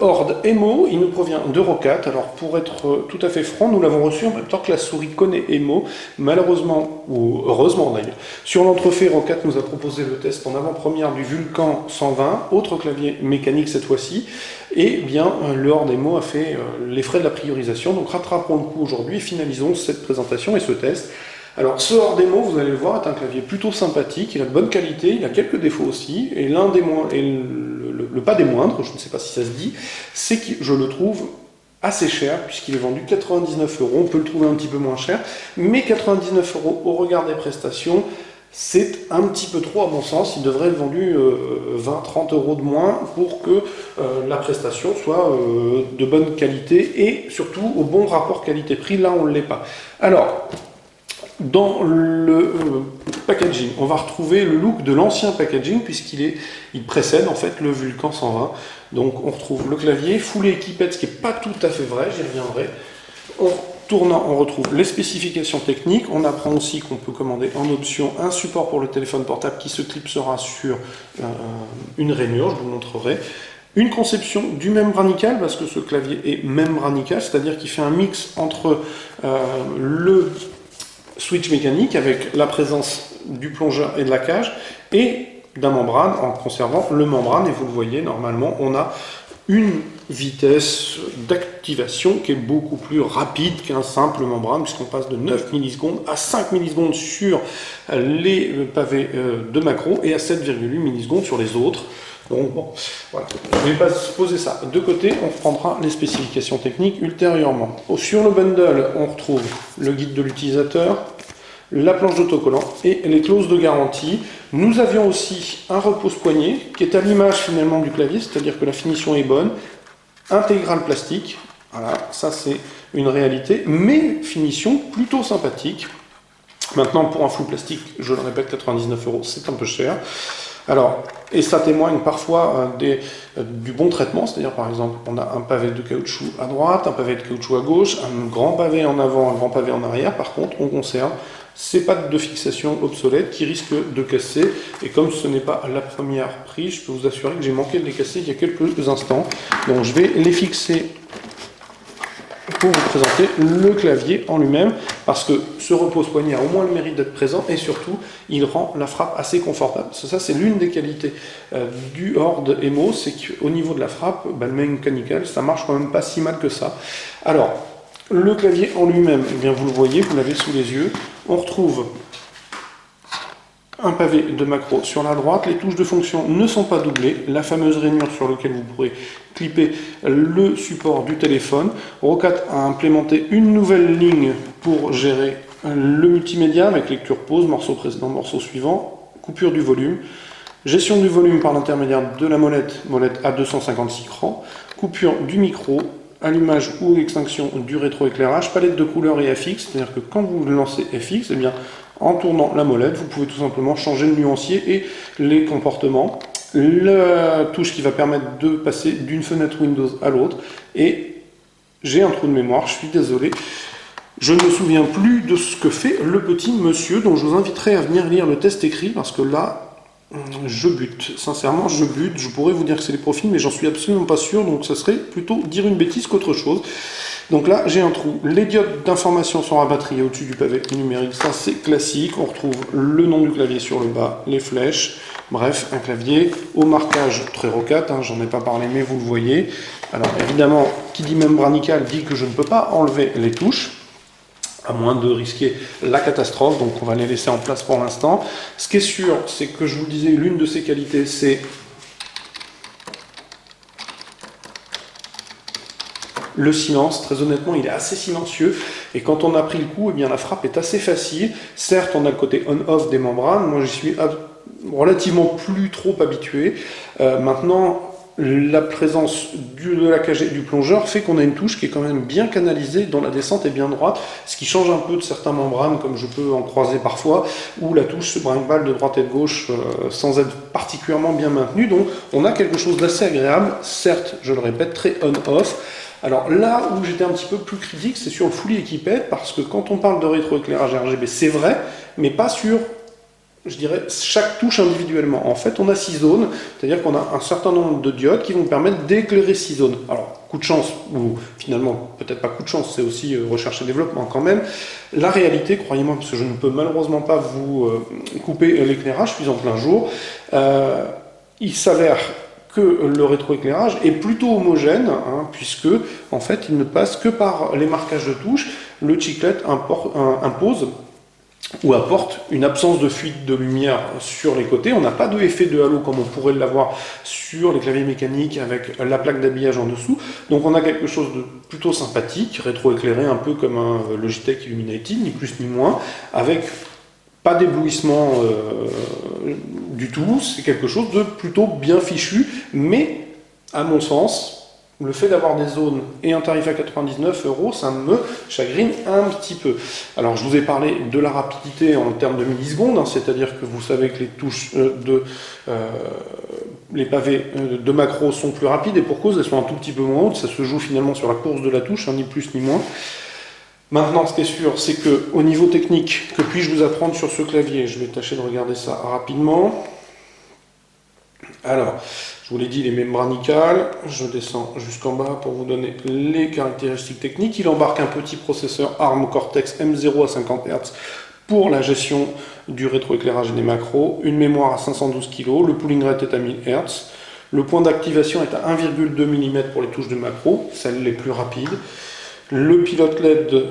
Horde Emo, il nous provient d'Eurocat. Alors pour être tout à fait franc, nous l'avons reçu en même temps que la souris connaît Emo. Malheureusement, ou heureusement d'ailleurs, sur l'entrefait, Eurocat nous a proposé le test en avant-première du Vulcan 120, autre clavier mécanique cette fois-ci. Et bien le Horde Emo a fait les frais de la priorisation. Donc rattrapons le coup aujourd'hui et finalisons cette présentation et ce test. Alors ce Horde Emo, vous allez le voir, est un clavier plutôt sympathique, il a de bonne qualité, il a quelques défauts aussi, et l'un des moins, et le pas des moindres, je ne sais pas si ça se dit, c'est que je le trouve assez cher, puisqu'il est vendu 99 €, on peut le trouver un petit peu moins cher, mais 99 € au regard des prestations, c'est un petit peu trop à mon sens, il devrait être vendu 20-30 € de moins pour que la prestation soit de bonne qualité, et surtout au bon rapport qualité-prix, là on ne l'est pas. Alors, dans le packaging, on va retrouver le look de l'ancien packaging il précède en fait le Vulcan 120. Donc on retrouve le clavier full équipette, ce qui n'est pas tout à fait vrai, j'y reviendrai. En tournant, on retrouve les spécifications techniques. On apprend aussi qu'on peut commander en option un support pour le téléphone portable qui se clipsera sur une rainure, je vous montrerai. Une conception du membranical, parce que ce clavier est membranical, c'est-à-dire qu'il fait un mix entre le switch mécanique avec la présence du plongeur et de la cage et d'un membrane en conservant le membrane. Et vous le voyez, normalement, on a une vitesse d'activation qui est beaucoup plus rapide qu'un simple membrane, puisqu'on passe de 9 millisecondes à 5 millisecondes sur les pavés de macro et à 7,8 millisecondes sur les autres. Donc bon, voilà, je ne vais pas poser ça de côté, on reprendra les spécifications techniques ultérieurement. Sur le bundle, on retrouve le guide de l'utilisateur, la planche d'autocollant et les clauses de garantie. Nous avions aussi un repose-poignet qui est à l'image finalement du clavier, c'est-à-dire que la finition est bonne, intégral plastique, voilà, ça c'est une réalité, mais finition plutôt sympathique. Maintenant, pour un flou plastique, je le répète, 99 €, c'est un peu cher. Alors, et ça témoigne parfois du bon traitement, c'est-à-dire par exemple, on a un pavé de caoutchouc à droite, un pavé de caoutchouc à gauche, un grand pavé en avant, un grand pavé en arrière. Par contre, on conserve ces pattes de fixation obsolètes qui risquent de casser. Et comme ce n'est pas la première prise, je peux vous assurer que j'ai manqué de les casser il y a quelques instants. Donc je vais les fixer pour vous présenter le clavier en lui-même, parce que ce repose-poignet a au moins le mérite d'être présent, et surtout, il rend la frappe assez confortable. Ça, c'est l'une des qualités du Horde Emo, c'est qu'au niveau de la frappe, le mechanical, ça marche quand même pas si mal que ça. Alors, le clavier en lui-même, eh bien, vous le voyez, vous l'avez sous les yeux, on retrouve un pavé de macro sur la droite, les touches de fonction ne sont pas doublées, la fameuse rainure sur laquelle vous pourrez clipper le support du téléphone. Eurocat a implémenté une nouvelle ligne pour gérer le multimédia avec lecture pause, morceau précédent, morceau suivant, coupure du volume, gestion du volume par l'intermédiaire de la molette à 256 crans, coupure du micro, allumage ou extinction du rétroéclairage, palette de couleurs et FX, c'est-à-dire que quand vous lancez FX, eh bien, en tournant la molette, vous pouvez tout simplement changer le nuancier et les comportements. La touche qui va permettre de passer d'une fenêtre Windows à l'autre. Et j'ai un trou de mémoire, je suis désolé. Je ne me souviens plus de ce que fait le petit monsieur, donc je vous inviterai à venir lire le test écrit, parce que là, je bute. Sincèrement, je bute. Je pourrais vous dire que c'est les profils, mais j'en suis absolument pas sûr, donc ça serait plutôt dire une bêtise qu'autre chose. Donc là, j'ai un trou. Les diodes d'information sont rabattriées au-dessus du pavé numérique. Ça, c'est classique. On retrouve le nom du clavier sur le bas, les flèches. Bref, un clavier au marquage très Eurocat. J'en ai pas parlé, mais vous le voyez. Alors, évidemment, qui dit membranical dit que je ne peux pas enlever les touches, à moins de risquer la catastrophe. Donc, on va les laisser en place pour l'instant. Ce qui est sûr, c'est que je vous le disais, l'une de ses qualités, c'est le silence. Très honnêtement, il est assez silencieux, et quand on a pris le coup, eh bien, la frappe est assez facile. Certes, on a le côté on-off des membranes, moi j'y suis relativement plus trop habitué. Maintenant, la présence de la cage et du plongeur fait qu'on a une touche qui est quand même bien canalisée, dont la descente est bien droite, ce qui change un peu de certains membranes, comme je peux en croiser parfois, où la touche se brinque-balle de droite et de gauche sans être particulièrement bien maintenue. Donc on a quelque chose d'assez agréable, certes, je le répète, très on-off. Alors là où j'étais un petit peu plus critique, c'est sur le fully équipette, parce que quand on parle de rétroéclairage RGB, c'est vrai, mais pas sur je dirais, chaque touche individuellement. En fait, on a 6 zones, c'est-à-dire qu'on a un certain nombre de diodes qui vont permettre d'éclairer 6 zones. Alors, coup de chance, ou finalement, peut-être pas coup de chance, c'est aussi recherche et développement quand même. La réalité, croyez-moi, parce que je ne peux malheureusement pas vous couper l'éclairage, je suis en plein jour, il s'avère que le rétroéclairage est plutôt homogène, hein, puisque en fait il ne passe que par les marquages de touches. Le chiclette impose ou apporte une absence de fuite de lumière sur les côtés. On n'a pas d'effet de halo comme on pourrait l'avoir sur les claviers mécaniques avec la plaque d'habillage en dessous. Donc on a quelque chose de plutôt sympathique, rétroéclairé un peu comme un Logitech Illuminated, ni plus ni moins, avec pas d'éblouissement du tout. C'est quelque chose de plutôt bien fichu, mais à mon sens, le fait d'avoir des zones et un tarif à 99 €, ça me chagrine un petit peu. Alors, je vous ai parlé de la rapidité en termes de millisecondes, hein, c'est-à-dire que vous savez que les touches les pavés de macro sont plus rapides, et pour cause, elles sont un tout petit peu moins hautes. Ça se joue finalement sur la course de la touche, hein, ni plus ni moins. Maintenant, ce qui est sûr, c'est que au niveau technique, que puis-je vous apprendre sur ce clavier? Je vais tâcher de regarder ça rapidement. Alors, je vous l'ai dit, il est membranical. Je descends jusqu'en bas pour vous donner les caractéristiques techniques. Il embarque un petit processeur ARM Cortex M0 à 50 Hz pour la gestion du rétroéclairage et des macros. Une mémoire à 512 kg. Le pooling rate est à 1000 Hz. Le point d'activation est à 1,2 mm pour les touches de macro, celles les plus rapides. Le pilote LED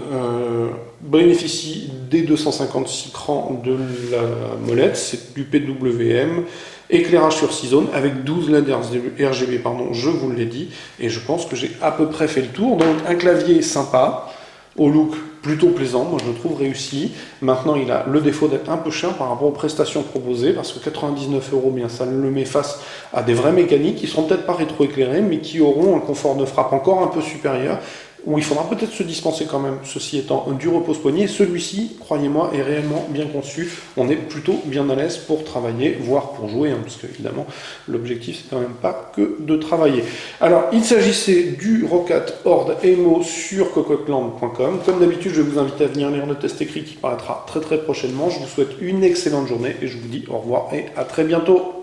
bénéficie des 256 crans de la molette, c'est du PWM. Éclairage sur 6 zones avec 12 LED RGB, je vous l'ai dit, et je pense que j'ai à peu près fait le tour. Donc un clavier sympa, au look plutôt plaisant, moi je le trouve réussi. Maintenant il a le défaut d'être un peu cher par rapport aux prestations proposées, parce que 99 €, bien ça le met face à des vraies mécaniques qui ne seront peut-être pas rétroéclairées, mais qui auront un confort de frappe encore un peu supérieur, où il faudra peut-être se dispenser quand même, ceci étant du repose-poignet. Celui-ci, croyez-moi, est réellement bien conçu. On est plutôt bien à l'aise pour travailler, voire pour jouer, hein, parce qu'évidemment, l'objectif, c'est quand même pas que de travailler. Alors, il s'agissait du Roccat Horde Emo sur cocottland.com. Comme d'habitude, je vais vous inviter à venir lire le test écrit qui paraîtra très très prochainement. Je vous souhaite une excellente journée et je vous dis au revoir et à très bientôt.